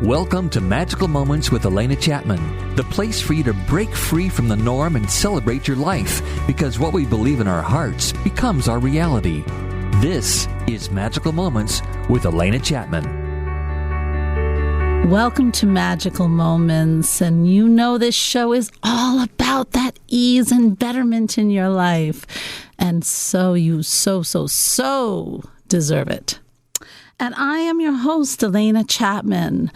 Welcome to Magical Moments with Alena Chapman, the place for you to break free from the norm and celebrate your life, because what we believe in our hearts becomes our reality. This is Magical Moments with Alena Chapman. Welcome to Magical Moments, and you know this show is all about that ease and betterment in your life, and so you so deserve it. And I am your host, Alena Chapman,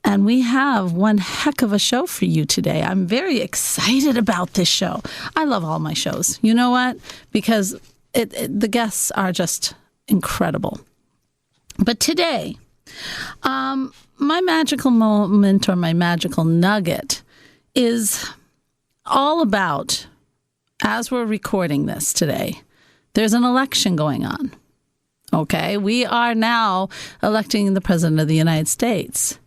and we have one heck of a show for you today. I'm very excited about this show. I love all my shows. You know what? Because the guests are just incredible. But today, my magical moment or my magical nugget is all about, as we're recording this today, there's an election going on. Okay, we are now electing the President of the United States.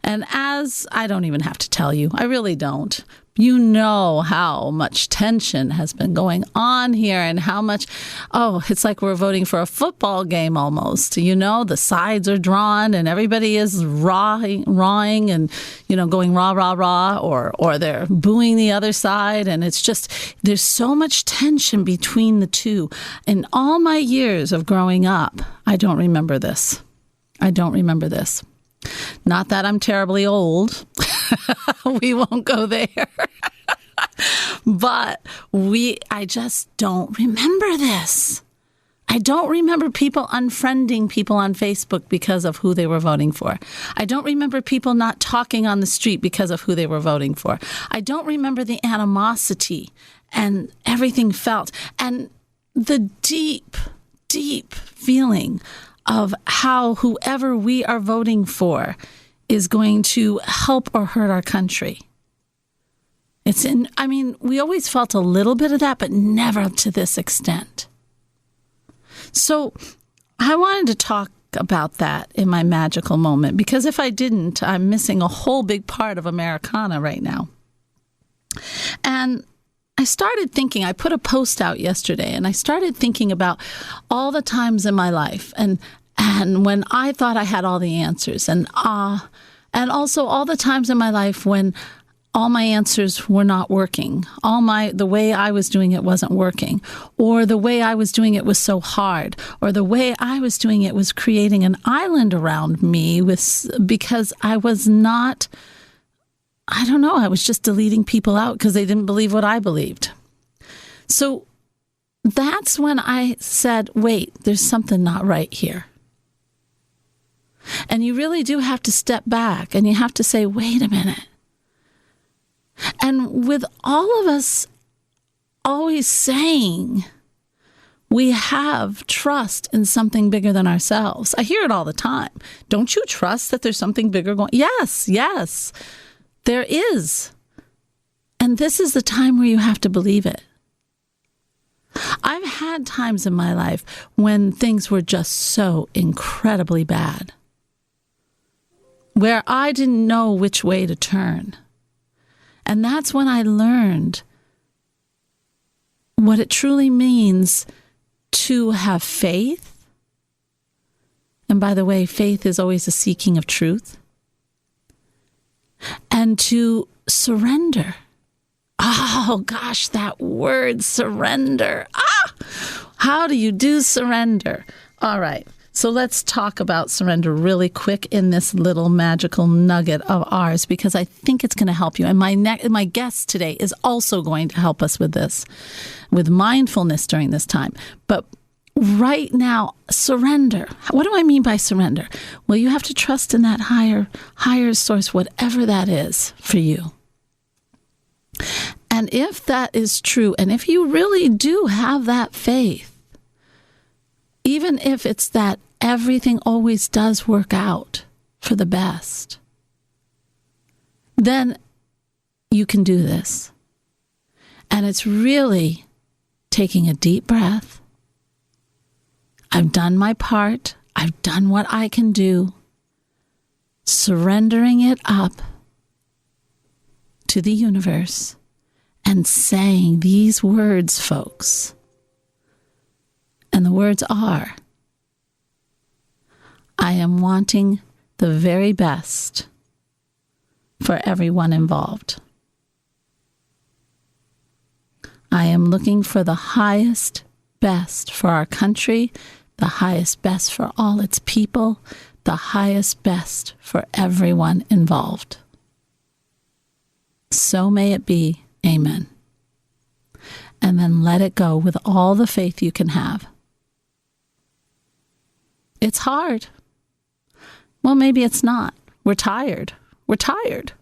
And as I don't even have to tell you, I really don't. You know how much tension has been going on here and how much, it's like we're voting for a football game almost. You know, the sides are drawn and everybody is rawing and, going rah, rah, rah, or they're booing the other side. And it's just, there's so much tension between the two. In all my years of growing up, I don't remember this. Not that I'm terribly old. We won't go there. But I just don't remember this. I don't remember people unfriending people on Facebook because of who they were voting for. I don't remember people not talking on the street because of who they were voting for. I don't remember the animosity and everything felt. And the deep feeling of how whoever we are voting for is going to help or hurt our country. We always felt a little bit of that, but never to this extent. So I wanted to talk about that in my magical moment, because if I didn't, I'm missing a whole big part of Americana right now. And I started thinking, I put a post out yesterday, and I started thinking about all the times in my life and when I thought I had all the answers, and also all the times in my life when all my answers were not working. The way I was doing it wasn't working, or the way I was doing it was so hard, or the way I was doing it was creating an island around me because I was not, I was just deleting people out because they didn't believe what I believed. So that's when I said, wait, there's something not right here. And you really do have to step back and you have to say, wait a minute. And with all of us always saying we have trust in something bigger than ourselves. I hear it all the time. Don't you trust that there's something bigger going? Yes, there is. And this is the time where you have to believe it. I've had times in my life when things were just so incredibly bad, where I didn't know which way to turn. And that's when I learned what it truly means to have faith. And by the way, faith is always a seeking of truth. And to surrender. Oh, gosh, that word, surrender. How do you do surrender? All right. So let's talk about surrender really quick in this little magical nugget of ours, because I think it's going to help you. And my guest today is also going to help us with this, with mindfulness during this time. But right now, surrender. What do I mean by surrender? Well, you have to trust in that higher source, whatever that is for you. And if that is true, and if you really do have that faith, even if it's that everything always does work out for the best, then you can do this. And it's really taking a deep breath. I've done my part. I've done what I can do. Surrendering it up to the universe and saying these words, folks. And the words are, I am wanting the very best for everyone involved. I am looking for the highest best for our country, the highest best for all its people, the highest best for everyone involved. So may it be. Amen. And then let it go with all the faith you can have. It's hard. Well, maybe it's not. We're tired. We're tired.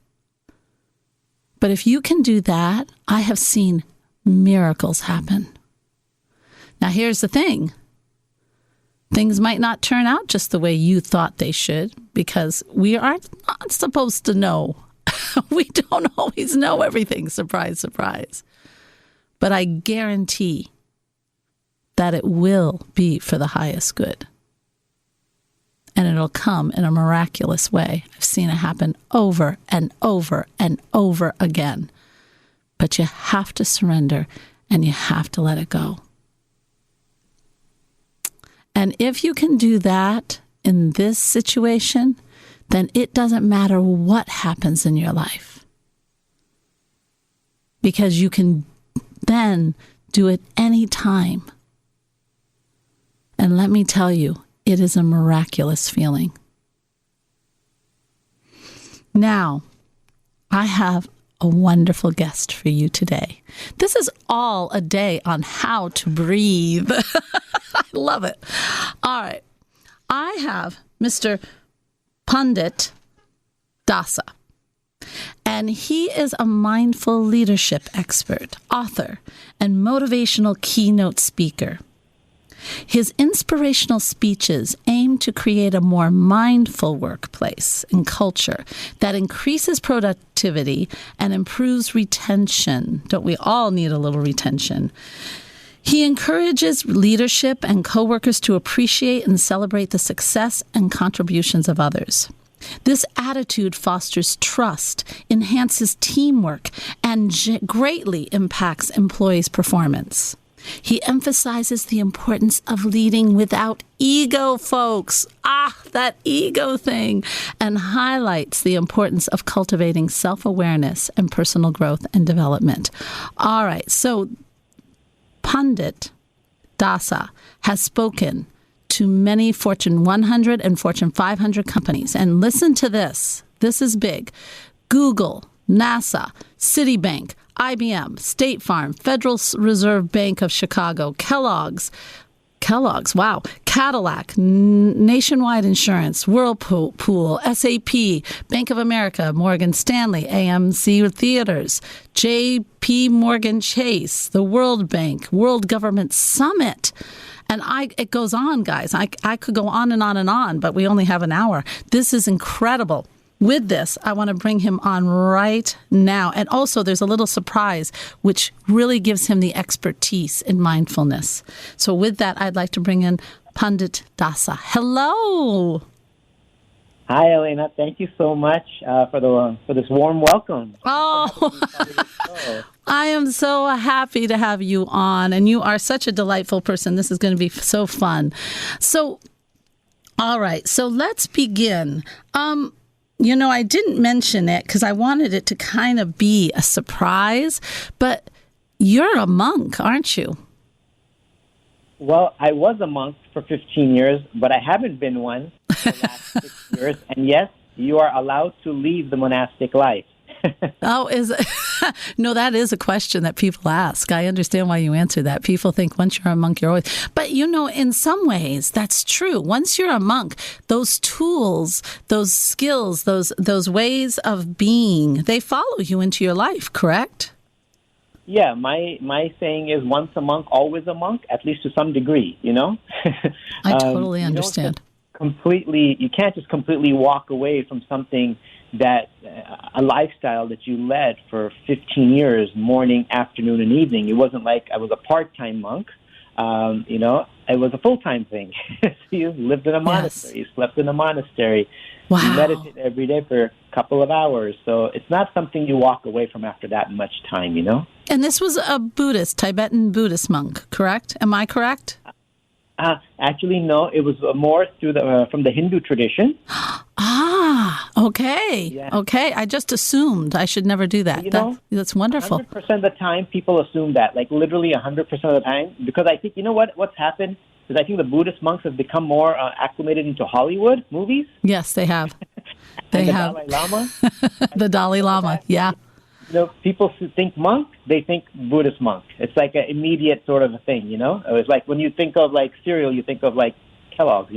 But if you can do that, I have seen miracles happen. Now, here's the thing. Things might not turn out just the way you thought they should, because we are not supposed to know. We don't always know everything. Surprise, surprise. But I guarantee that it will be for the highest good. And it'll come in a miraculous way. I've seen it happen over and over and over again. But you have to surrender and you have to let it go. And if you can do that in this situation, then it doesn't matter what happens in your life. Because you can then do it any time. And let me tell you, it is a miraculous feeling. Now, I have a wonderful guest for you today. This is all a day on how to breathe. I love it. All right. I have Mr. Pandit Dasa. And he is a mindful leadership expert, author, and motivational keynote speaker. His inspirational speeches aim to create a more mindful workplace and culture that increases productivity and improves retention. Don't we all need a little retention? He encourages leadership and coworkers to appreciate and celebrate the success and contributions of others. This attitude fosters trust, enhances teamwork, and greatly impacts employees' performance. He emphasizes the importance of leading without ego, folks. That ego thing. And highlights the importance of cultivating self-awareness and personal growth and development. All right, so Pandit Dasa has spoken to many Fortune 100 and Fortune 500 companies. And listen to this. This is big. Google, NASA, Citibank, IBM, State Farm, Federal Reserve Bank of Chicago, Kellogg's, wow, Cadillac, Nationwide Insurance, Whirlpool, SAP, Bank of America, Morgan Stanley, AMC Theaters, JP Morgan Chase, the World Bank, World Government Summit. And it goes on, guys. I could go on and on and on, but we only have an hour. This is incredible. With this, I want to bring him on right now. And also, there's a little surprise, which really gives him the expertise in mindfulness. So with that, I'd like to bring in Pandit Dasa. Hello. Hi, Alena. Thank you so much for this warm welcome. Oh, I am so happy to have you on. And you are such a delightful person. This is going to be so fun. So, all right. So let's begin. I didn't mention it because I wanted it to kind of be a surprise, but you're a monk, aren't you? Well, I was a monk for 15 years, but I haven't been one for the last 6 years. And yes, you are allowed to leave the monastic life. Oh, no, that is a question that people ask. I understand why you answer that. People think once you're a monk, you're always... But, in some ways, that's true. Once you're a monk, those tools, those skills, those ways of being, they follow you into your life, correct? Yeah, my saying is once a monk, always a monk, at least to some degree, I totally understand. You can't just completely walk away from something that a lifestyle that you led for 15 years, morning, afternoon, and evening. It wasn't like I was a part-time monk. It was a full-time thing. You lived in a monastery. You slept in a monastery. Wow. You meditate every day for a couple of hours. So it's not something you walk away from after that much time, And this was a Tibetan Buddhist monk, correct? Am I correct? Actually, no. It was more from the Hindu tradition. Okay. Yeah. Okay. I just assumed I should never do that. That's wonderful. 100% of the time, people assume that, like literally 100% of the time, because I think, what's happened is I think the Buddhist monks have become more acclimated into Hollywood movies. Yes, they have. They the have. Dalai Lama. The Dalai Lama, yeah. People think monk, they think Buddhist monk. It's like an immediate sort of a thing, It's like when you think of like cereal, you think of like Kellogg's,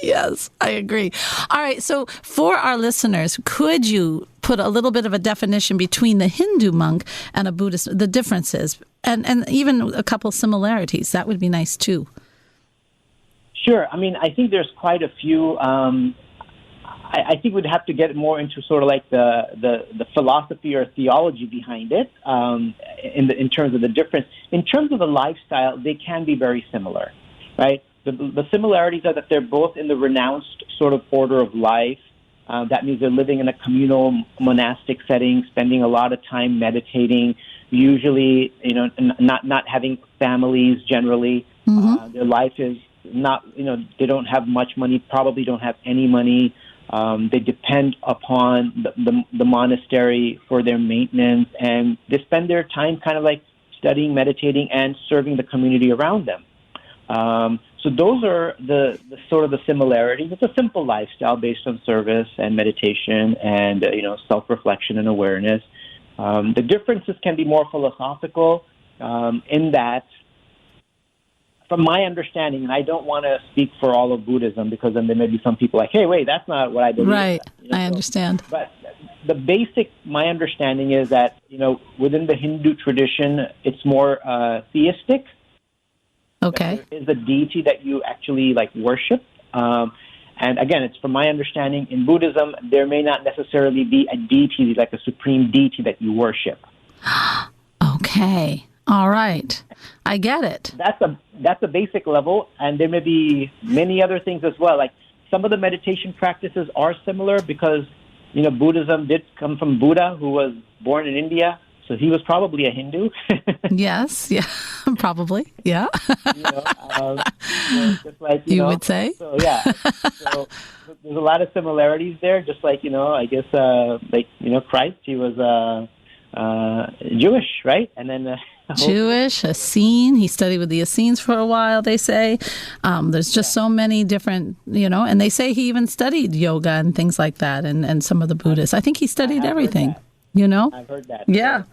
Yes, I agree. All right, so for our listeners, could you put a little bit of a definition between the Hindu monk and a Buddhist, the differences, and even a couple similarities? That would be nice too. Sure. I mean, I think there's quite a few. I think we'd have to get more into sort of like the philosophy or theology behind it in terms of the difference. In terms of the lifestyle, they can be very similar, right? The similarities are that they're both in the renounced sort of order of life. That means they're living in a communal monastic setting, spending a lot of time meditating, usually, not having families generally. Mm-hmm. Their life is not, they don't have much money, probably don't have any money. They depend upon the monastery for their maintenance, and they spend their time kind of like studying, meditating, and serving the community around them. So those are the sort of the similarities. It's a simple lifestyle based on service and meditation and, self-reflection and awareness. The differences can be more philosophical in that, from my understanding, and I don't want to speak for all of Buddhism because then there may be some people like, hey, wait, that's not what I believe. Right, I understand. But my understanding is that, within the Hindu tradition, it's more theistic. Okay. There is a deity that you actually worship. And again, it's from my understanding, in Buddhism, there may not necessarily be a deity, like a supreme deity that you worship. Okay. All right. I get it. That's a basic level, and there may be many other things as well. Like some of the meditation practices are similar because, Buddhism did come from Buddha, who was born in India. So he was probably a Hindu. Yes, yeah, probably, yeah. Just like you would say. So yeah, so there's a lot of similarities there. Just like I guess Christ, he was Jewish, right? And then Jewish, Essene. He studied with the Essenes for a while. They say there's just so many different, and they say he even studied yoga and things like that, and some of the Buddhists. I think he studied everything. I've heard that. Yeah.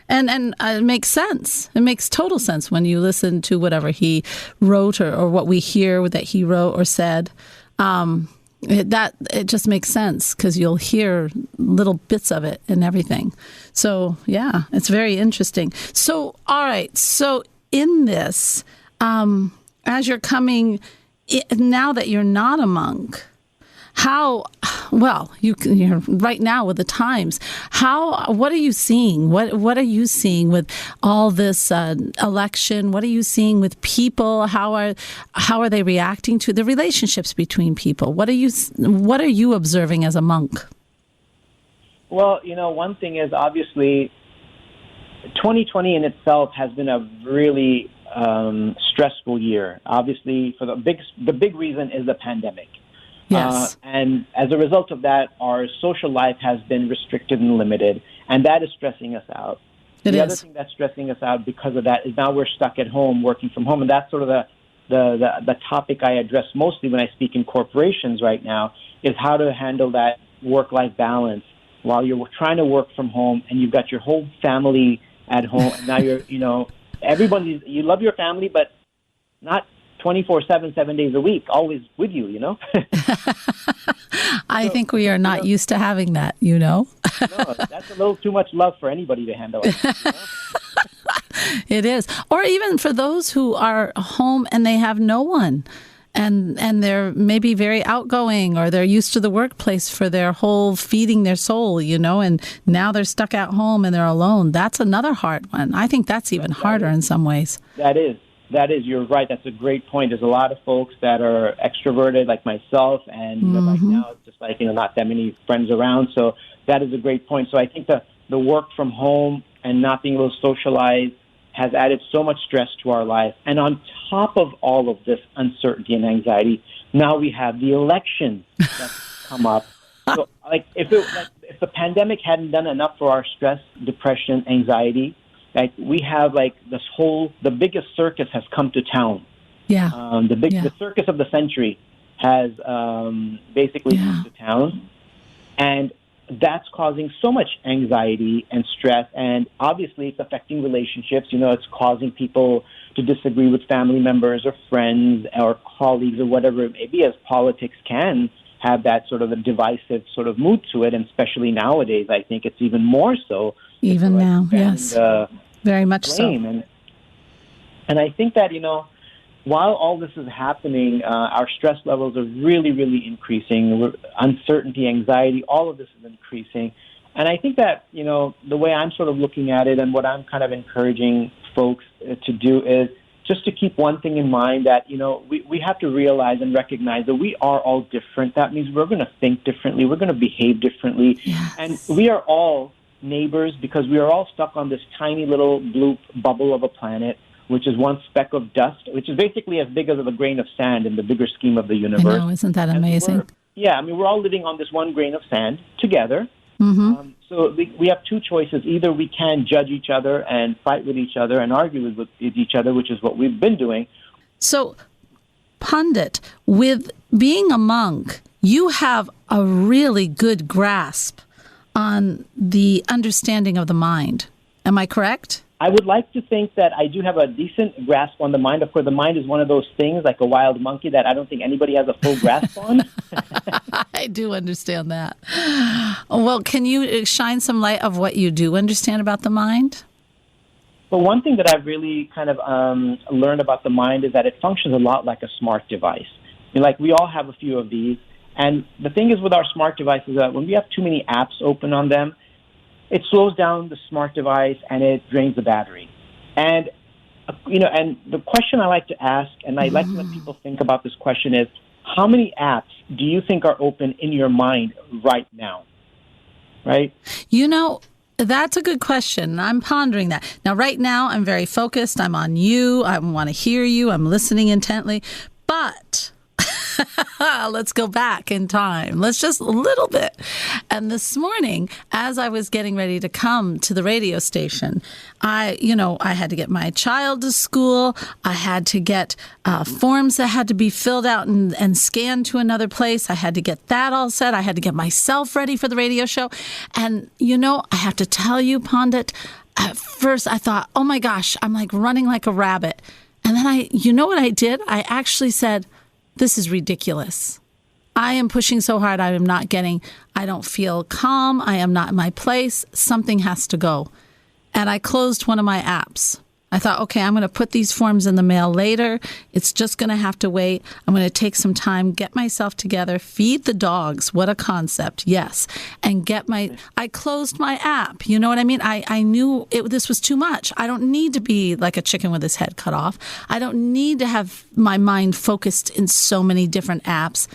And it makes sense. It makes total sense when you listen to whatever he wrote or what we hear that he wrote or said. It just makes sense because you'll hear little bits of it and everything. So, yeah, it's very interesting. So, all right. So in this, as you're coming, now that you're not a monk, you're right now with the times. What are you seeing? What are you seeing with all this election? What are you seeing with people? How are they reacting to the relationships between people? What are you observing as a monk? Well, one thing is obviously 2020 in itself has been a really stressful year. Obviously, for the big reason is the pandemic. Yes. And as a result of that, our social life has been restricted and limited, and that is stressing us out. The other thing that's stressing us out because of that is now we're stuck at home, working from home, and that's sort of the topic I address mostly when I speak in corporations right now, is how to handle that work-life balance while you're trying to work from home and you've got your whole family at home, and now you love your family, but not 24/7, 7 days a week, always with you, I think we are not used to having that, No, that's a little too much love for anybody to handle. It is. Or even for those who are home and they have no one. And they're maybe very outgoing, or they're used to the workplace for their whole feeding their soul, and now they're stuck at home and they're alone. That's another hard one. I think that's even harder in some ways. That is, you're right. That's a great point. There's a lot of folks that are extroverted like myself, and right now it's just not that many friends around. So that is a great point. So I think the work from home and not being able to socialize has added so much stress to our life. And on top of all of this uncertainty and anxiety, Now we have the elections that come up. So, like, if the pandemic hadn't done enough for our stress, depression, anxiety, like, we have, like, the biggest circus has come to town. Yeah. The circus of the century has basically come to town. And that's causing so much anxiety and stress. And obviously, it's affecting relationships. It's causing people to disagree with family members or friends or colleagues or whatever it may be, as politics can have that sort of a divisive sort of mood to it. And especially nowadays, I think it's even more so. Even now, yes. Very much blame. So. And I think that, while all this is happening, our stress levels are really, really increasing. Uncertainty, anxiety, all of this is increasing. And I think that, the way I'm sort of looking at it and what I'm kind of encouraging folks to do is just to keep one thing in mind, that, we have to realize and recognize that we are all different. That means we're going to think differently. We're going to behave differently. Yes. And we are all neighbors because we are all stuck on this tiny little bloop bubble of a planet, which is one speck of dust, which is basically as big as a grain of sand in the bigger scheme of the universe. I know, isn't that amazing? We're all living on this one grain of sand together. Mm-hmm. So we have two choices. Either we can judge each other and fight with each other and argue with each other, which is what we've been doing. So, Pandit, with being a monk, you have a really good grasp on the understanding of the mind. Am I correct? I would like to think that I do have a decent grasp on the mind. Of course, the mind is one of those things, like a wild monkey, that I don't think anybody has a full grasp on. I do understand that. Well, can you shine some light of what you do understand about the mind? Well, one thing that I've really kind of learned about the mind is that it functions a lot like a smart device. We all have a few of these. And the thing is with our smart devices that when we have too many apps open on them, it slows down the smart device and it drains the battery. And, and the question I like to ask, and I like to let people think about this question is, how many apps do you think are open in your mind right now? Right? That's a good question. I'm pondering that. Now, right now, I'm very focused. I'm on you. I want to hear you. I'm listening intently. But let's go back in time. Let's just a little bit. And this morning, as I was getting ready to come to the radio station, I had to get my child to school. I had to get forms that had to be filled out and scanned to another place. I had to get that all set. I had to get myself ready for the radio show. And, I have to tell you, Pandit, at first I thought, oh my gosh, I'm like running like a rabbit. And then you know what I did? I actually said, this is ridiculous. I am pushing so hard. I don't feel calm. I am not in my place. Something has to go. And I closed one of my apps. I thought, okay, I'm going to put these forms in the mail later. It's just going to have to wait. I'm going to take some time, get myself together, feed the dogs. What a concept. Yes. And I closed my app. You know what I mean? I knew this was too much. I don't need to be like a chicken with his head cut off. I don't need to have my mind focused in so many different apps.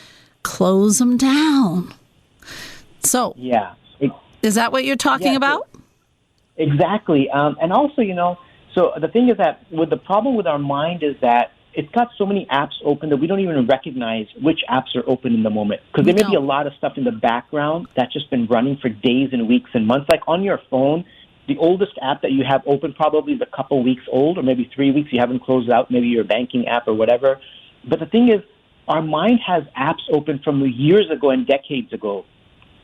Close them down. So, is that what you're talking about? Exactly. And also, so the thing is that the problem with our mind is that it's got so many apps open that we don't even recognize which apps are open in the moment. Because there may be a lot of stuff in the background that's just been running for days and weeks and months. Like on your phone, the oldest app that you have open probably is a couple weeks old, or maybe 3 weeks. You haven't closed out, maybe your banking app or whatever. But the thing is, our mind has apps open from years ago and decades ago.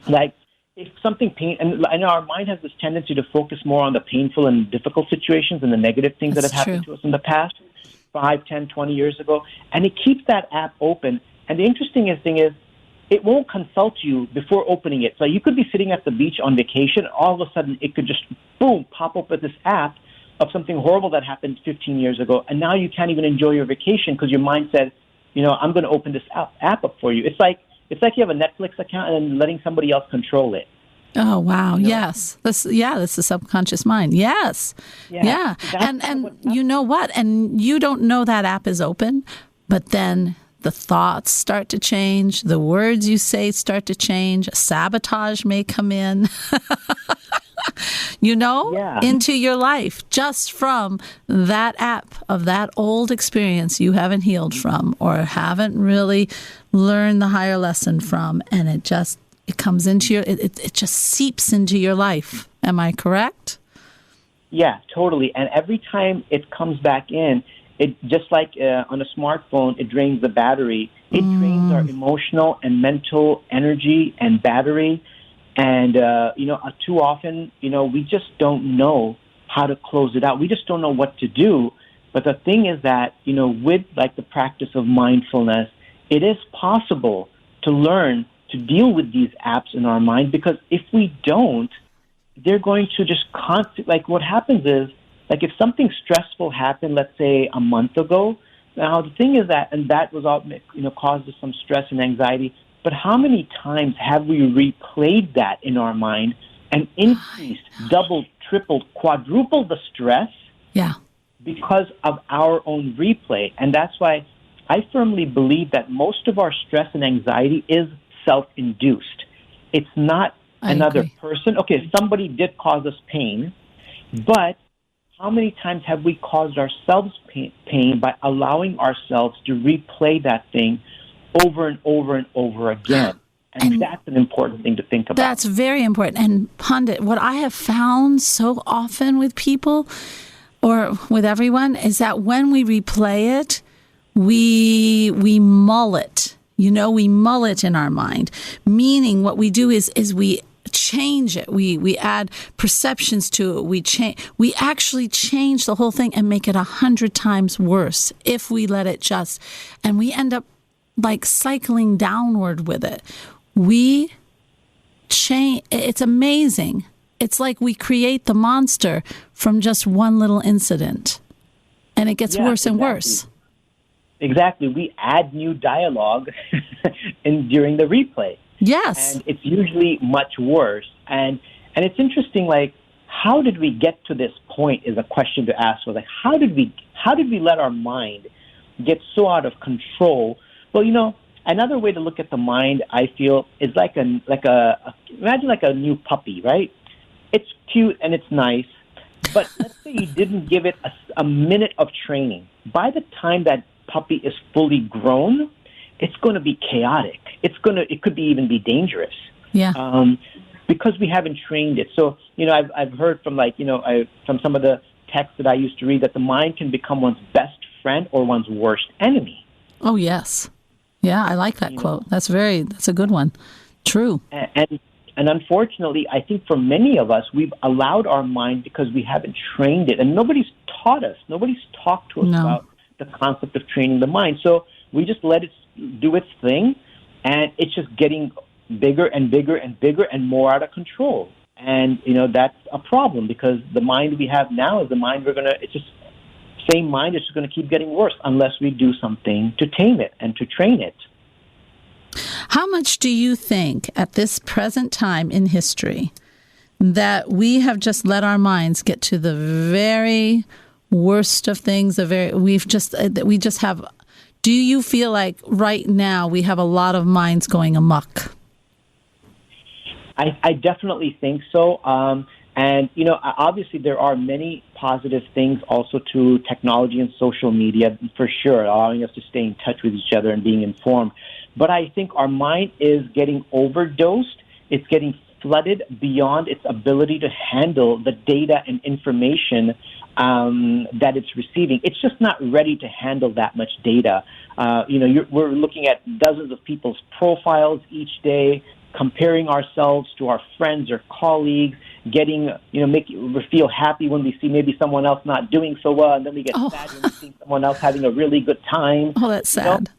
Like, if something and our mind has this tendency to focus more on the painful and difficult situations and the negative things that have happened to us in the past, 5, 10, 20 years ago, and it keeps that app open. And the interesting thing is, it won't consult you before opening it. So you could be sitting at the beach on vacation, all of a sudden it could just, boom, pop up with this app of something horrible that happened 15 years ago, and now you can't even enjoy your vacation because your mind said, I'm going to open this app up for you. It's like you have a Netflix account and letting somebody else control it. Oh, wow. Yes. This is the subconscious mind. Yes. Yeah. And you know what? And you don't know that app is open, but then the thoughts start to change. The words you say start to change. Sabotage may come in. into your life just from that app of that old experience you haven't healed from or haven't really learned the higher lesson from. And it comes into it just seeps into your life. Am I correct? Yeah, totally. And every time it comes back in, it just like on a smartphone, it drains the battery. It drains our emotional and mental energy and battery. And, too often, we just don't know how to close it out. We just don't know what to do. But the thing is that, with like the practice of mindfulness, it is possible to learn to deal with these apps in our mind, because if we don't, they're going to just like what happens is, like if something stressful happened, let's say a month ago, now the thing is that, and that was all, caused us some stress and anxiety, but how many times have we replayed that in our mind and increased, doubled, tripled, quadrupled the stress? Yeah. Because of our own replay. And that's why I firmly believe that most of our stress and anxiety is self-induced. It's not another person. Okay, somebody did cause us pain, but how many times have we caused ourselves pain by allowing ourselves to replay that thing over and over and over again? And that's an important thing to think about. That's very important. And Pandit, what I have found so often with people or with everyone is that when we replay it, we mull it. We mull it in our mind. Meaning what we do is we change it. We add perceptions to it. We actually change the whole thing and make it 100 times worse if we let it just. And we end up like cycling downward with it. We change. It's amazing. It's like we create the monster from just one little incident, and it gets worse and worse. Exactly. We add new dialogue during the replay. Yes. And it's usually much worse. And it's interesting, like, how did we get to this point is a question to ask. So, like, how did we let our mind get so out of control? Well, another way to look at the mind, I feel, is imagine like a new puppy, right? It's cute and it's nice, but let's say you didn't give it a minute of training. By the time that puppy is fully grown, it's going to be chaotic. It could even be dangerous. Yeah. Because we haven't trained it. So, I've heard from from some of the texts that I used to read that the mind can become one's best friend or one's worst enemy. Oh, yes. Yeah, I like that quote. That's a good one. True. And unfortunately, I think for many of us, we've allowed our mind because we haven't trained it. And nobody's taught us. Nobody's talked to us about the concept of training the mind. So we just let it do its thing, and it's just getting bigger and bigger and bigger and more out of control. And, that's a problem because the mind we have now is the mind same mind is just going to keep getting worse unless we do something to tame it and to train it. How much do you think at this present time in history that we have just let our minds get to the very worst of things? We just have. Do you feel like right now we have a lot of minds going amok? I definitely think so. And, obviously there are many positive things also to technology and social media, for sure, allowing us to stay in touch with each other and being informed. But I think our mind is getting overdosed. It's getting flooded beyond its ability to handle the data and information that it's receiving. It's just not ready to handle that much data. We're looking at dozens of people's profiles each day, comparing ourselves to our friends or colleagues, getting, we feel happy when we see maybe someone else not doing so well, and then we get sad when we see someone else having a really good time. Oh, that's sad.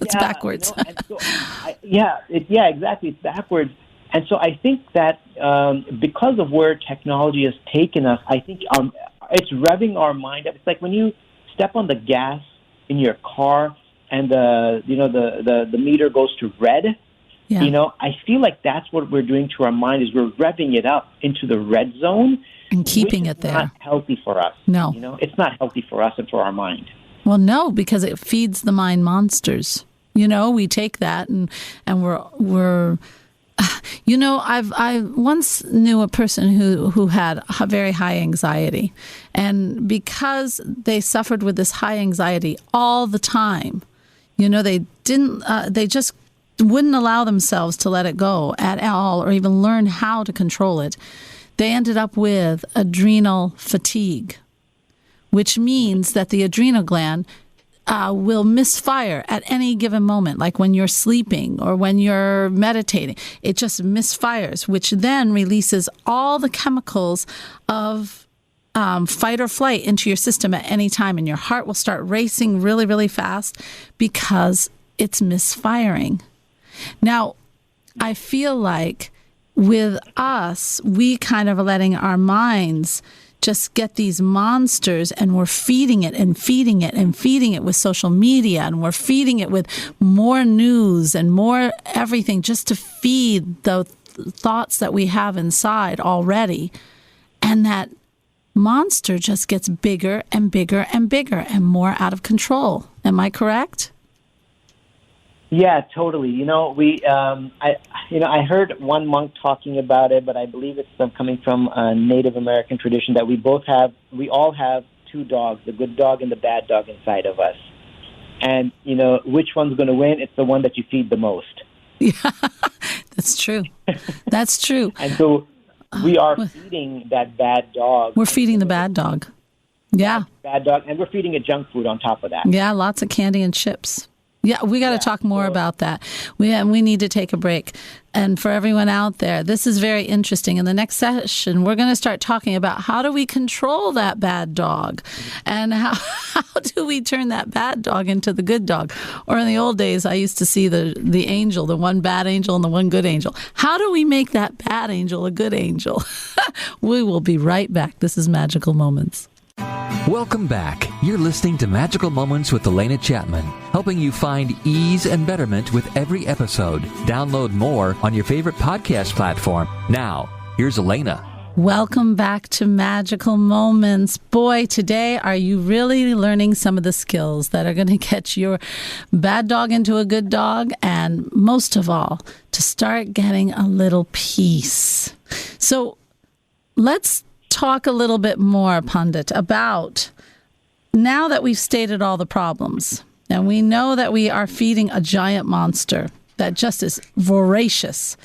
It's backwards. And so exactly. It's backwards. And so I think that because of where technology has taken us, I think it's revving our mind up. It's like when you step on the gas in your car and the meter goes to red. Yeah. I feel like that's what we're doing to our mind is we're revving it up into the red zone. And keeping it there. It's not healthy for us. No. It's not healthy for us and for our mind. Well, no, because it feeds the mind monsters. We take that and we're I once knew a person who had a very high anxiety, and because they suffered with this high anxiety all the time, they just wouldn't allow themselves to let it go at all or even learn how to control it. They ended up with adrenal fatigue, which means that the adrenal gland will misfire at any given moment, like when you're sleeping or when you're meditating. It just misfires, which then releases all the chemicals of fight or flight into your system at any time, and your heart will start racing really, really fast because it's misfiring. Now, I feel like with us, we kind of are letting our minds just get these monsters, and we're feeding it and feeding it and feeding it with social media, and we're feeding it with more news and more everything just to feed the thoughts that we have inside already. And that monster just gets bigger and bigger and bigger and more out of control. Am I correct? Yeah, totally. I heard one monk talking about it, but I believe it's coming from a Native American tradition that we all have two dogs, the good dog and the bad dog inside of us. And, which one's going to win? It's the one that you feed the most. Yeah, that's true. That's true. And so we are feeding that bad dog. We're feeding the bad dog. Yeah. Bad dog. And we're feeding it junk food on top of that. Yeah, lots of candy and chips. Yeah, we got to talk more about that. We need to take a break. And for everyone out there, this is very interesting. In the next session, we're going to start talking about how do we control that bad dog, and how do we turn that bad dog into the good dog? Or in the old days, I used to see the angel, the one bad angel and the one good angel. How do we make that bad angel a good angel? We will be right back. This is Magical Moments. Welcome back. You're listening to Magical Moments with Alena Chapman, helping you find ease and betterment with every episode. Download more on your favorite podcast platform. Now, here's Alena. Welcome back to Magical Moments. Boy, today, are you really learning some of the skills that are going to get your bad dog into a good dog, and most of all, to start getting a little peace. So let's talk a little bit more, Pandit, about now that we've stated all the problems, and we know that we are feeding a giant monster that just is voracious.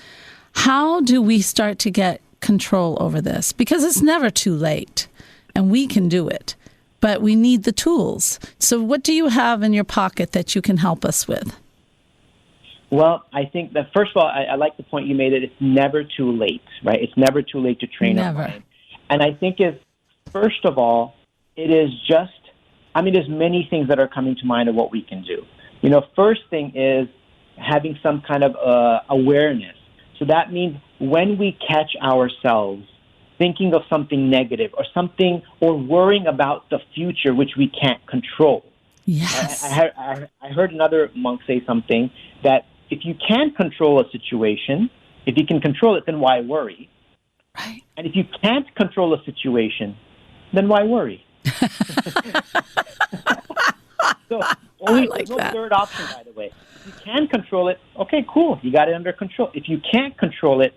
How do we start to get control over this? Because it's never too late, and we can do it, but we need the tools. So what do you have in your pocket that you can help us with? Well, I think that, first of all, I like the point you made that it's never too late, right? It's never too late to train our mind. And I think first of all, it is just, there's many things that are coming to mind of what we can do. First thing is having some kind of awareness. So that means when we catch ourselves thinking of something negative or worrying about the future, which we can't control. Yes. I heard another monk say something that if you can't control a situation, if you can control it, then why worry? Right. And if you can't control a situation, then why worry? So there's no third option, by the way. If you can control it, okay, cool. You got it under control. If you can't control it,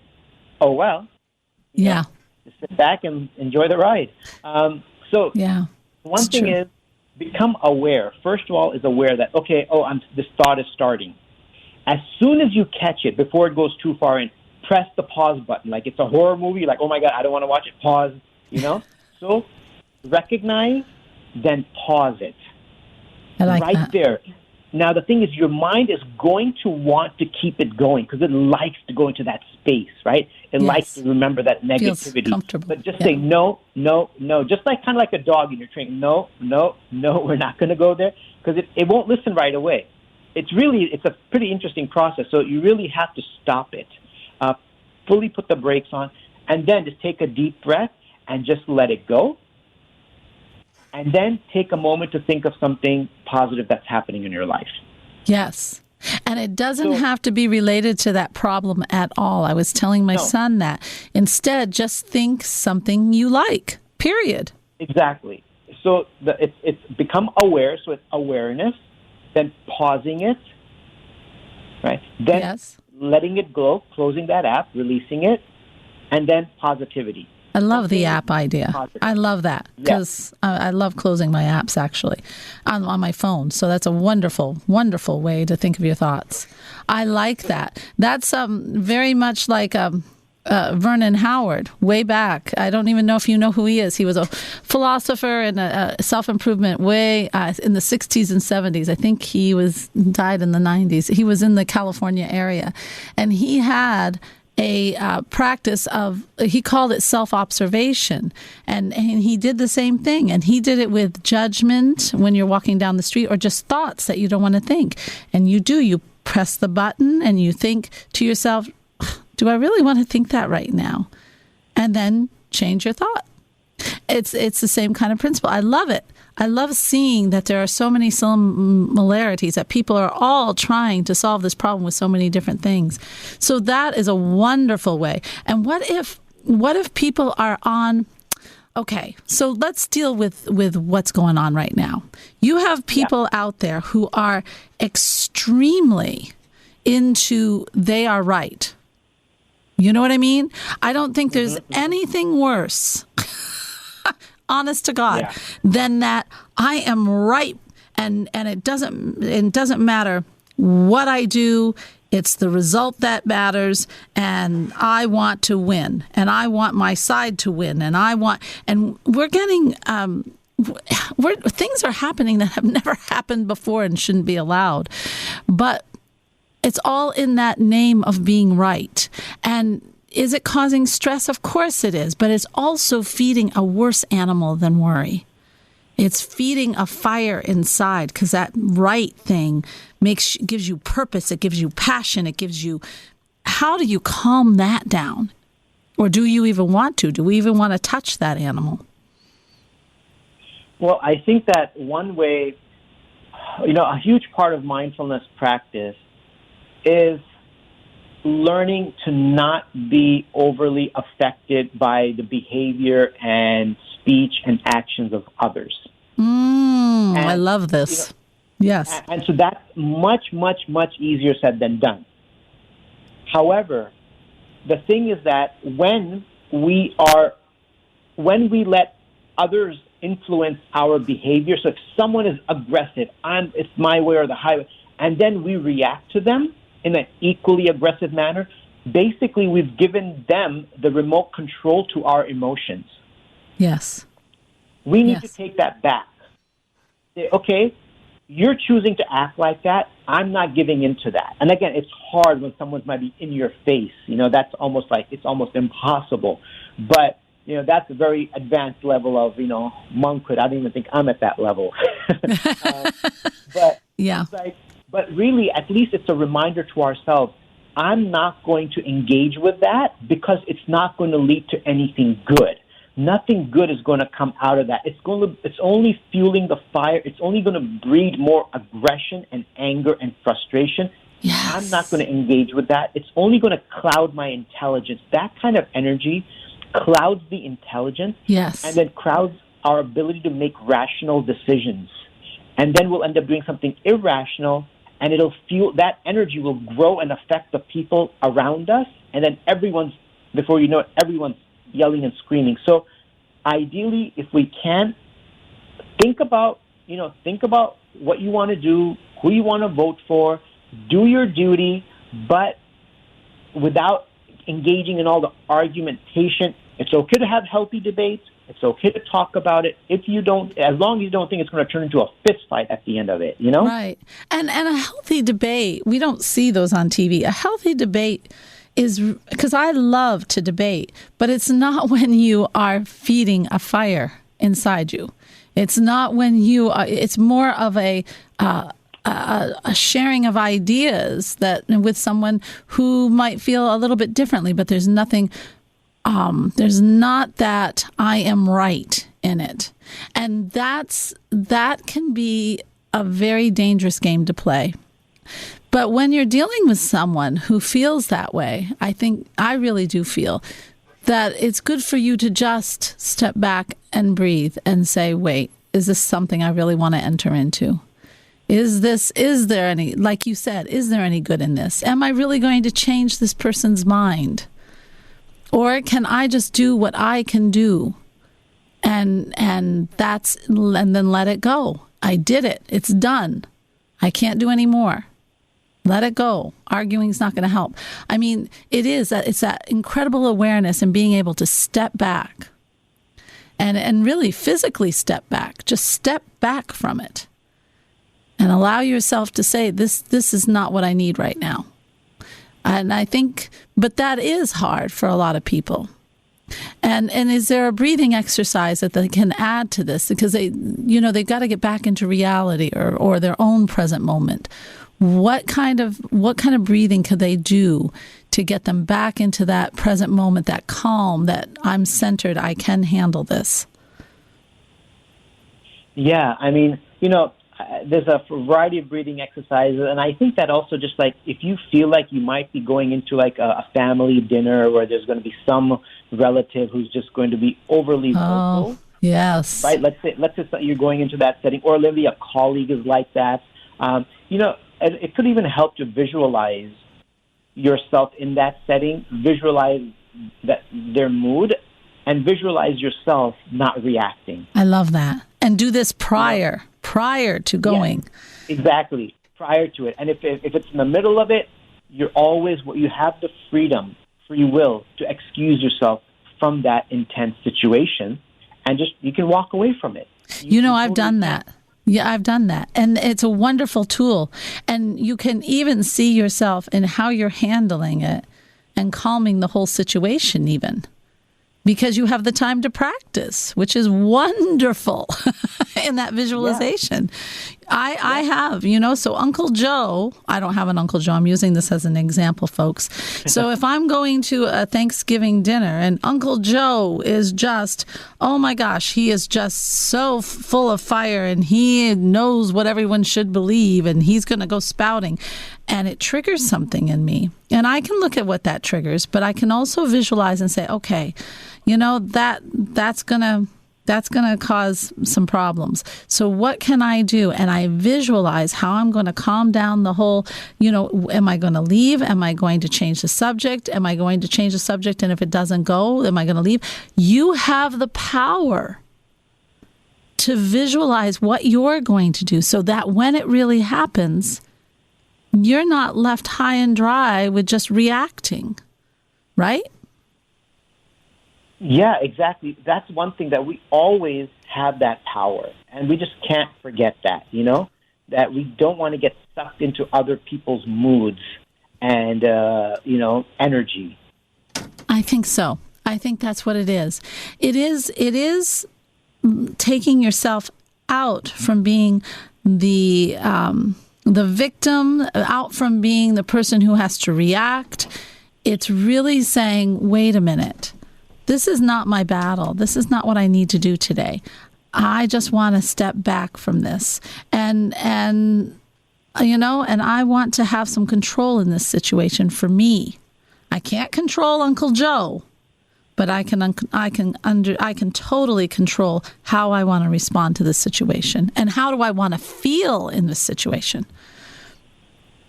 oh well. Yeah. Just sit back and enjoy the ride. One thing is become aware. First of all, is aware that, this thought is starting. As soon as you catch it, before it goes too far in, press the pause button. Like it's a horror movie, like, oh my God, I don't want to watch it. Pause, So recognize, then pause it. I like right that. There. Now, the thing is, your mind is going to want to keep it going because it likes to go into that space, right? It likes to remember that negativity. Feels comfortable. But just say no, no, no. Just kind of like a dog in your training. No, no, no, we're not going to go there because it won't listen right away. It's a pretty interesting process. So you really have to stop it. Fully put the brakes on, and then just take a deep breath and just let it go. And then take a moment to think of something positive that's happening in your life. Yes. And it doesn't have to be related to that problem at all. I was telling my son that. Instead, just think something you like, period. Exactly. So it's become aware, so it's awareness, then pausing it, right? Then letting it go, closing that app, releasing it, and then positivity. I love the app idea. Positive. I love that because I love closing my apps actually on my phone. So that's a wonderful, wonderful way to think of your thoughts. I like that. That's very much like Vernon Howard way back. I don't even know if you know who he is. He was a philosopher and a self-improvement way in the 60s and 70s. I think he died in the 90s. He was in the California area, and he had a practice of, he called it self-observation, and he did the same thing, and he did it with judgment when you're walking down the street, or just thoughts that you don't want to think, and you press the button and you think to yourself, do I really want to think that right now? And then change your thought. It's the same kind of principle. I love it. I love seeing that there are so many similarities, that people are all trying to solve this problem with so many different things. So that is a wonderful way. And what if people are on, okay, so let's deal with what's going on right now. You have people out there who are extremely into they are right. You know what I mean? I don't think there's anything worse, honest to God, than that I am right, and it doesn't matter what I do. It's the result that matters, and I want to win, and I want my side to win, and we're getting things are happening that have never happened before and shouldn't be allowed, but it's all in that name of being right. And is it causing stress? Of course it is, but it's also feeding a worse animal than worry. It's feeding a fire inside, because that right thing gives you purpose, it gives you passion, it gives you, how do you calm that down? Or do you even want to? Do we even want to touch that animal? Well, I think that one way, a huge part of mindfulness practice is learning to not be overly affected by the behavior and speech and actions of others. I love this. Yes. And so that's much, much, much easier said than done. However, the thing is that when we let others influence our behavior, so if someone is aggressive, it's my way or the highway, and then we react to them in an equally aggressive manner, basically we've given them the remote control to our emotions. Yes. We need to take that back. Say, okay, you're choosing to act like that. I'm not giving into that. And again, it's hard when someone might be in your face. That's almost like, it's almost impossible. But, that's a very advanced level of, monkhood. I don't even think I'm at that level. But yeah. But really, at least it's a reminder to ourselves, I'm not going to engage with that because it's not going to lead to anything good. Nothing good is going to come out of that. It's only fueling the fire. It's only going to breed more aggression and anger and frustration. Yes. I'm not going to engage with that. It's only going to cloud my intelligence. That kind of energy clouds the intelligence, and then clouds our ability to make rational decisions. And then we'll end up doing something irrational, and that energy will grow and affect the people around us, and then before you know it, everyone's yelling and screaming. So ideally, if we can, think about what you want to do, who you want to vote for, do your duty, but without engaging in all the argumentation. It's okay to have healthy debates. It's okay to talk about it. As long as you don't think it's going to turn into a fist fight at the end of it, Right. And a healthy debate, we don't see those on TV. A healthy debate is, because I love to debate, but it's not when you are feeding a fire inside you. It's not when it's more of a sharing of ideas that with someone who might feel a little bit differently, but there's nothing, there's not that I am right in it. And that can be a very dangerous game to play. But when you're dealing with someone who feels that way, I really do feel that it's good for you to just step back and breathe and say, wait, is this something I really want to enter into? Is there any, like you said, is there any good in this? Am I really going to change this person's mind? Or can I just do what I can do? And then let it go. I did it. It's done. I can't do any more. Let it go. Arguing's not going to help. I mean, it's that incredible awareness and being able to step back and really physically step back. Just step back from it and allow yourself to say, this is not what I need right now. And I think, but that is hard for a lot of people. And is there a breathing exercise that they can add to this? Because they've got to get back into reality or their own present moment. What kind of breathing could they do to get them back into that present moment, that calm, that I'm centered, I can handle this? Yeah, I mean, there's a variety of breathing exercises, and I think that also just like if you feel like you might be going into like a family dinner where there's going to be some relative who's just going to be overly vocal. Yes. Right? Let's say you're going into that setting, or maybe a colleague is like that. It could even help to visualize yourself in that setting, visualize their mood, and visualize yourself not reacting. I love that. And do this prior to going. Yes, exactly, prior to it. And if it's in the middle of it, you have the free will to excuse yourself from that intense situation, and you can walk away from it. I've done that. Yeah, I've done that. And it's a wonderful tool. And you can even see yourself in how you're handling it and calming the whole situation even. Because you have the time to practice, which is wonderful in that visualization. Yeah. I have, so Uncle Joe, I don't have an Uncle Joe. I'm using this as an example, folks. So if I'm going to a Thanksgiving dinner and Uncle Joe is just, oh my gosh, he is just so full of fire and he knows what everyone should believe and he's going to go spouting. And it triggers something in me. And I can look at what that triggers, but I can also visualize and say, okay, that's gonna cause some problems. So what can I do? And I visualize how I'm going to calm down the whole, am I going to leave? Am I going to change the subject? Am I going to change the subject? And if it doesn't go, am I going to leave? You have the power to visualize what you're going to do so that when it really happens, you're not left high and dry with just reacting, right? Yeah, exactly. That's one thing that we always have that power, and we just can't forget that, that we don't want to get sucked into other people's moods and, energy. I think so. I think that's what it is. It is taking yourself out from being the victim, out from being the person who has to react. It's really saying, wait a minute. This is not my battle. This is not what I need to do today. I just want to step back from this. And I want to have some control in this situation for me. I can't control Uncle Joe, but I can totally control how I want to respond to this situation and how do I want to feel in this situation.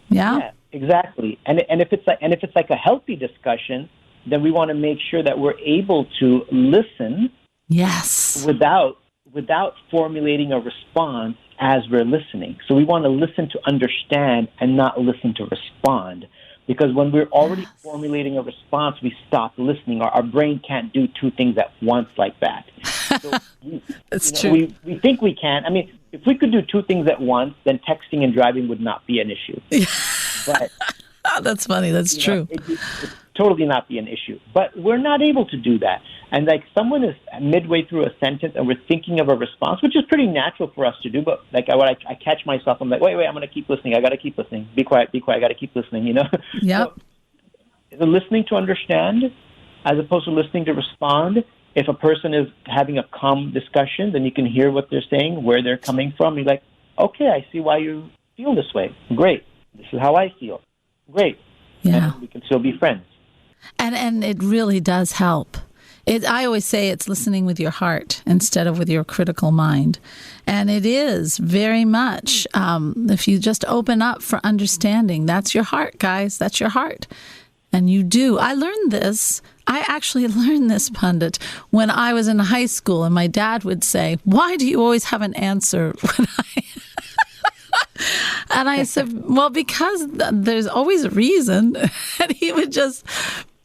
Yeah, exactly. And if it's like a healthy discussion, then we want to make sure that we're able to listen. Yes. Without formulating a response as we're listening. So we want to listen to understand and not listen to respond. Because when we're already formulating a response, we stop listening. Our brain can't do two things at once like that. So That's true. We think we can. I mean, if we could do two things at once, then texting and driving would not be an issue. But that's funny. That's true. It's totally not be an issue. But we're not able to do that. And like someone is midway through a sentence and we're thinking of a response, which is pretty natural for us to do. But like I catch myself, I'm like, wait, I'm going to keep listening. I got to keep listening. Be quiet. I got to keep listening, Yep. So, listening to understand as opposed to listening to respond. If a person is having a calm discussion, then you can hear what they're saying, where they're coming from. You're like, okay, I see why you feel this way. Great. This is how I feel. Great. Yeah. And we can still be friends. And it really does help. I always say it's listening with your heart instead of with your critical mind. And it is very much, if you just open up for understanding, that's your heart, guys. That's your heart. And you do. I actually learned this, Pandit, when I was in high school, and my dad would say, "Why do you always have an answer when I..." And I said, "Well, because there's always a reason." And he would just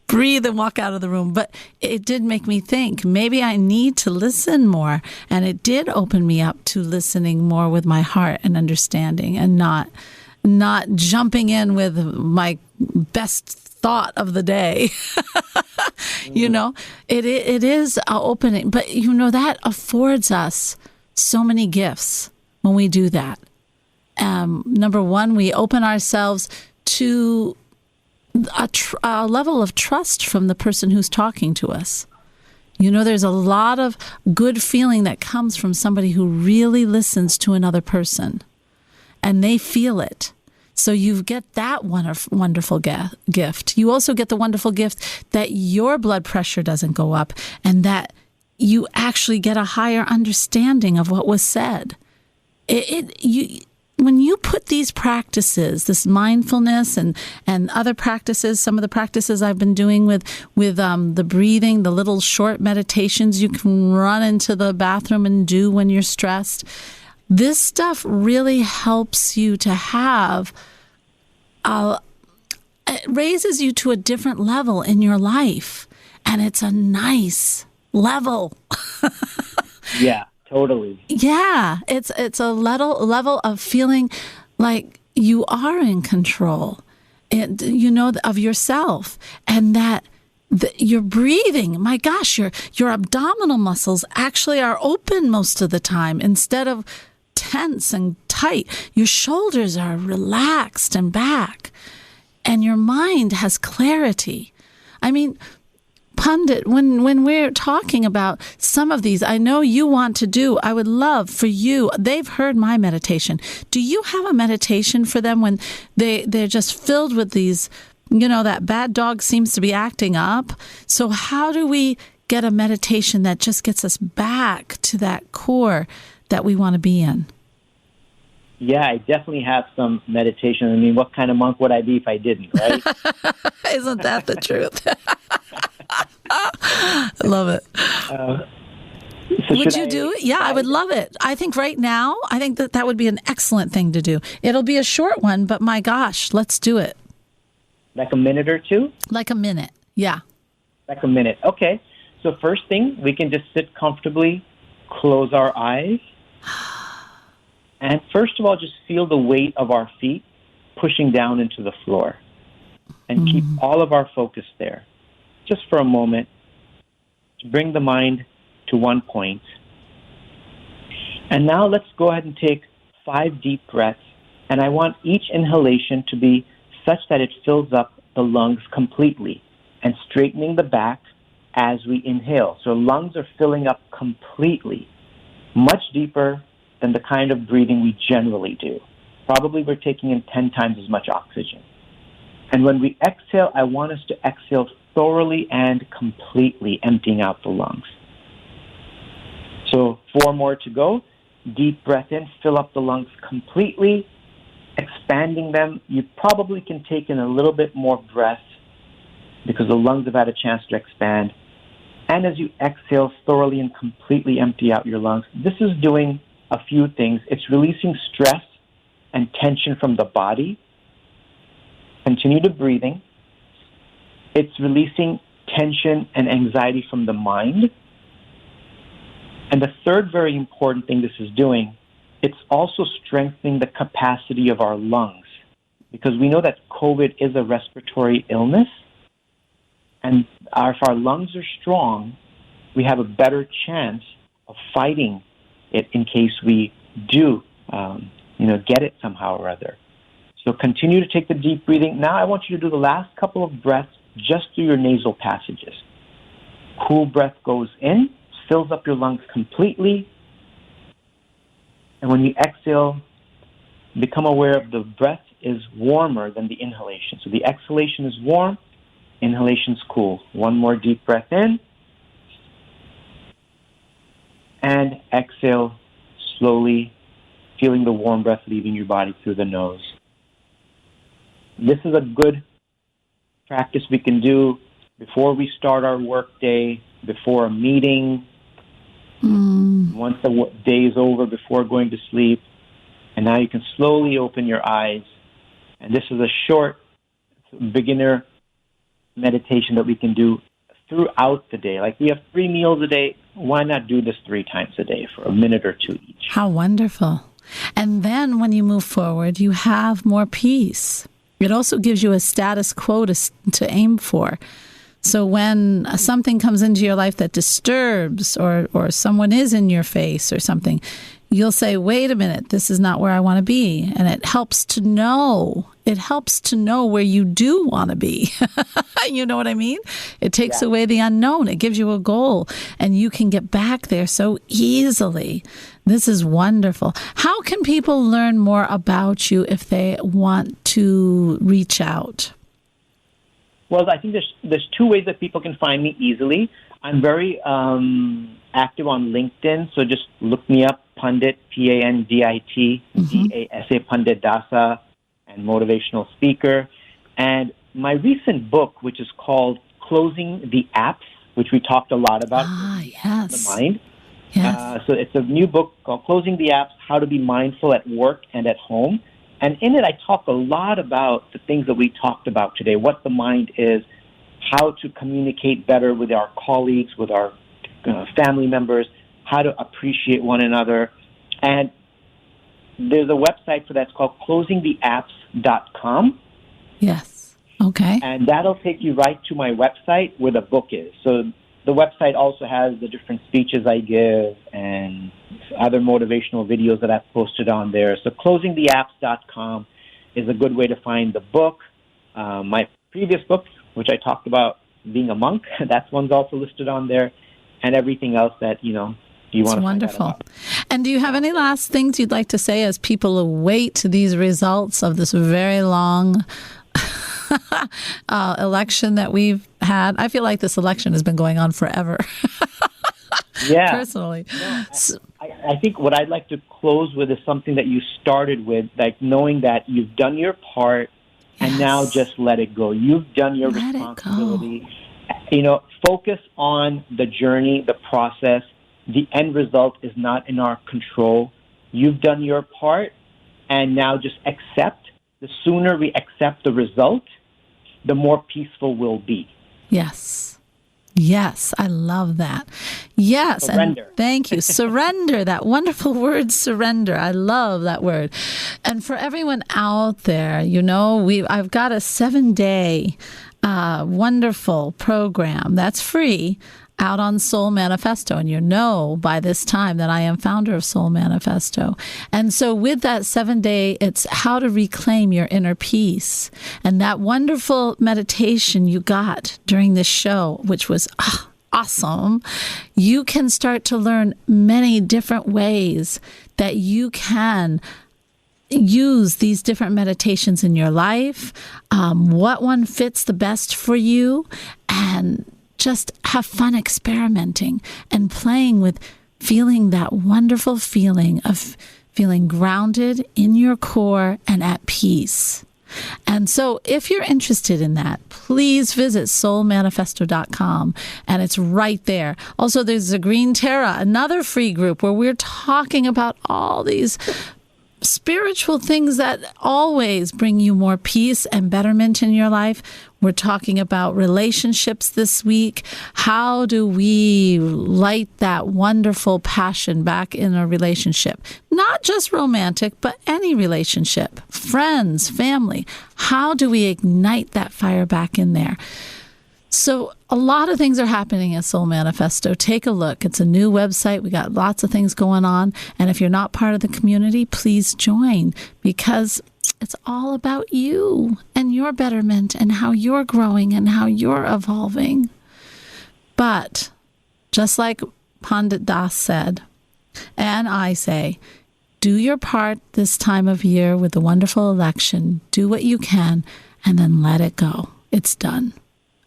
breathe and walk out of the room. But it did make me think, maybe I need to listen more. And it did open me up to listening more with my heart and understanding, and not jumping in with my best thought of the day. It is opening. But, that affords us so many gifts when we do that. Number one, we open ourselves to a level of trust from the person who's talking to us. There's a lot of good feeling that comes from somebody who really listens to another person, and they feel it. So you get that wonderful gift. You also get the wonderful gift that your blood pressure doesn't go up, and that you actually get a higher understanding of what was said. When you put these practices, this mindfulness and other practices, some of the practices I've been doing with the breathing, the little short meditations you can run into the bathroom and do when you're stressed, this stuff really helps you to have, it raises you to a different level in your life. And it's a nice level. Yeah. Totally. Yeah, it's a level of feeling like you are in control, and of yourself, and that you're breathing. My gosh, your abdominal muscles actually are open most of the time instead of tense and tight. Your shoulders are relaxed and back, and your mind has clarity. I mean, Pandit, when we're talking about some of these, I know you want to do, I would love for you, they've heard my meditation. Do you have a meditation for them when they're just filled with these, that bad dog seems to be acting up? So how do we get a meditation that just gets us back to that core that we want to be in? Yeah, I definitely have some meditation. I mean, what kind of monk would I be if I didn't, right? Isn't that the truth? I love it. Would you do it? Yeah, I would love it. I think right now, that would be an excellent thing to do. It'll be a short one, but my gosh, let's do it. Like a minute or two? Like a minute, yeah. Like a minute. Okay. So first thing, we can just sit comfortably, close our eyes, and first of all, just feel the weight of our feet pushing down into the floor, and keep all of our focus there, just for a moment, to bring the mind to one point. And now let's go ahead and take 5 deep breaths, and I want each inhalation to be such that it fills up the lungs completely, and straightening the back as we inhale. So lungs are filling up completely, much deeper than the kind of breathing we generally do. Probably we're taking in 10 times as much oxygen. And when we exhale, I want us to exhale thoroughly and completely, emptying out the lungs. So 4 more to go. Deep breath in, fill up the lungs completely, expanding them. You probably can take in a little bit more breath because the lungs have had a chance to expand. And as you exhale, thoroughly and completely empty out your lungs. This is doing a few things. It's releasing stress and tension from the body. Continue to breathing. It's releasing tension and anxiety from the mind. And the third very important thing this is doing, it's also strengthening the capacity of our lungs, because we know that COVID is a respiratory illness. And if our lungs are strong, we have a better chance of fighting it in case we do, get it somehow or other. So continue to take the deep breathing. Now I want you to do the last couple of breaths just through your nasal passages. Cool breath goes in, fills up your lungs completely. And when you exhale, become aware of the breath is warmer than the inhalation. So the exhalation is warm, inhalation's cool. 1 more deep breath in, and exhale slowly, feeling the warm breath leaving your body through the nose. This is a good practice we can do before we start our work day, before a meeting, once the day is over, before going to sleep. And now you can slowly open your eyes. And this is a short beginner meditation that we can do throughout the day. Like we have 3 meals a day. Why not do this 3 times a day for a minute or 2 each? How wonderful. And then when you move forward, you have more peace. It also gives you a status quo to aim for. So when something comes into your life that disturbs or someone is in your face or something, you'll say, wait a minute, this is not where I want to be. And it helps to know. It helps to know where you do want to be. You know what I mean? It takes away the unknown. It gives you a goal, and you can get back there so easily. This is wonderful. How can people learn more about you if they want to reach out? Well, I think there's 2 ways that people can find me easily. I'm very active on LinkedIn, so just look me up, Pandit, Pandit, Dasa, Pandit Dasa, and motivational speaker. And my recent book, which is called Closing the Apps, which we talked a lot about, yes. the mind. Yes. So it's a new book called Closing the Apps, How to Be Mindful at Work and at Home. And in it, I talk a lot about the things that we talked about today, what the mind is, how to communicate better with our colleagues, with our family members, how to appreciate one another. And there's a website for that. It's called closingtheapps.com. Yes. Okay. And that'll take you right to my website where the book is. So the website also has the different speeches I give and other motivational videos that I've posted on there. So closingtheapps.com is a good way to find the book. My previous book, which I talked about being a monk, that one's also listed on there, and everything else that, you want to find wonderful. out about. And do you have any last things you'd like to say as people await these results of this very long election that we've had? I feel like this election has been going on forever. Yeah. Personally. I think what I'd like to close with is something that you started with, like knowing that you've done your part and now just let it go. You've done your responsibility. Focus on the journey, the process. The end result is not in our control. You've done your part, and now just accept. The sooner we accept the result, the more peaceful we'll be. Yes. Yes, I love that. Yes, surrender. And thank you. Surrender, that wonderful word, surrender. I love that word. And for everyone out there, I've got a 7-day wonderful program that's free out on Soul Manifesto. And by this time that I am founder of Soul Manifesto. And so with that 7-day, it's how to reclaim your inner peace. And that wonderful meditation you got during this show, which was awesome, you can start to learn many different ways that you can use these different meditations in your life, what one fits the best for you, and just have fun experimenting and playing with feeling that wonderful feeling of feeling grounded in your core and at peace. And so if you're interested in that, please visit soulmanifesto.com, and it's right there. Also, there's a Green Terra, another free group where we're talking about all these spiritual things that always bring you more peace and betterment in your life. We're talking about relationships this week. How do we light that wonderful passion back in a relationship? Not just romantic, but any relationship, friends, family. How do we ignite that fire back in there? So a lot of things are happening at Soul Manifesto. Take a look. It's a new website. We got lots of things going on. And if you're not part of the community, please join, because it's all about you and your betterment and how you're growing and how you're evolving. But just like Pandit Dasa said, and I say, do your part this time of year with the wonderful election. Do what you can, and then let it go. It's done.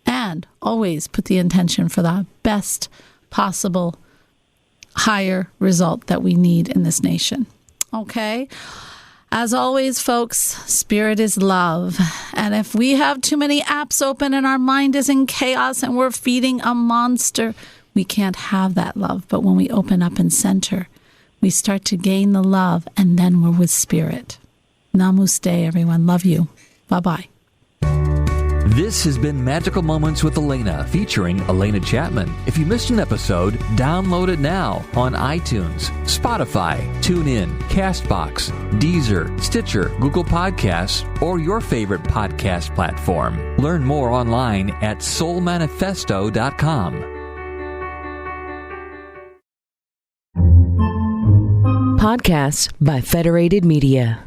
And always put the intention for the best possible higher result that we need in this nation. Okay? As always, folks, spirit is love. And if we have too many apps open and our mind is in chaos and we're feeding a monster, we can't have that love. But when we open up and center, we start to gain the love, and then we're with spirit. Namaste, everyone. Love you. Bye-bye. This has been Magical Moments with Alena, featuring Alena Chapman. If you missed an episode, download it now on iTunes, Spotify, TuneIn, CastBox, Deezer, Stitcher, Google Podcasts, or your favorite podcast platform. Learn more online at soulmanifesto.com. Podcasts by Federated Media.